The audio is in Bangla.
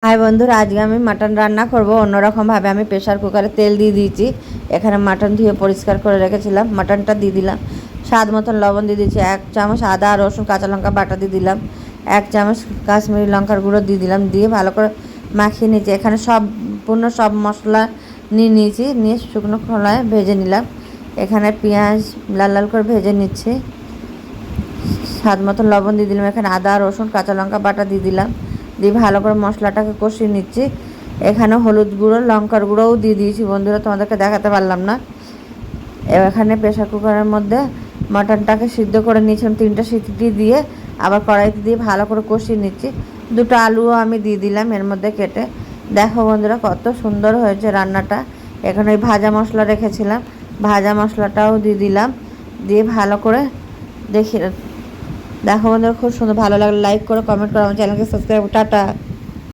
হাই বন্ধুরা, আজকে আমি মাটন রান্না করব অন্যরকমভাবে। আমি প্রেশার কুকারে তেল দিয়ে দিয়েছি। এখানে মাটন ধুয়ে পরিষ্কার করে রেখেছিলাম, মাটনটা দিয়ে দিলাম। স্বাদ মতন লবণ দিয়ে দিয়েছি, 1 চামচ আদা রসুন কাঁচা লঙ্কা বাটা দিয়ে দিলাম, 1 চামচ কাশ্মীরি লঙ্কার গুঁড়ো দিয়ে দিলাম, দিয়ে ভালো করে মাখিয়ে নিয়েছি। এখানে সম্পূর্ণ সব মশলা নিয়েছি, নিয়ে শুকনো খোলায় ভেজে নিলাম। এখানে পেঁয়াজ লাল লাল করে ভেজে নিচ্ছি। স্বাদ মতন লবণ দিয়ে দিলাম। এখানে আদা রসুন কাঁচা লঙ্কা বাটা দিয়ে দিলাম, দিয়ে ভালো করে মশলাটাকে কষিয়ে নিচ্ছি। এখানে হলুদ গুঁড়ো লঙ্কার গুঁড়োও দিয়ে দিয়েছি বন্ধুরা, তোমাদেরকে দেখাতে পারলাম না। এখানে প্রেশার কুকারের মধ্যে মাটনটাকে সিদ্ধ করে নিয়েছিলাম, 3টে সিটি দিয়ে আবার কড়াইতে দিয়ে ভালো করে কষিয়ে নিচ্ছি। 2টো আলুও আমি দিয়ে দিলাম এর মধ্যে কেটে। দেখো বন্ধুরা কত সুন্দর হয়েছে রান্নাটা। এখানে ওই ভাজা মশলা রেখেছিলাম, ভাজা মশলাটাও দিয়ে দিলাম, দিয়ে ভালো করে দেখি। দেখো বন্ধুরা খুব সুন্দর। ভালো লাগলে লাইক করো, কমেন্ট করো, আমার চ্যানেলকে সাবস্ক্রাইব। টাটা।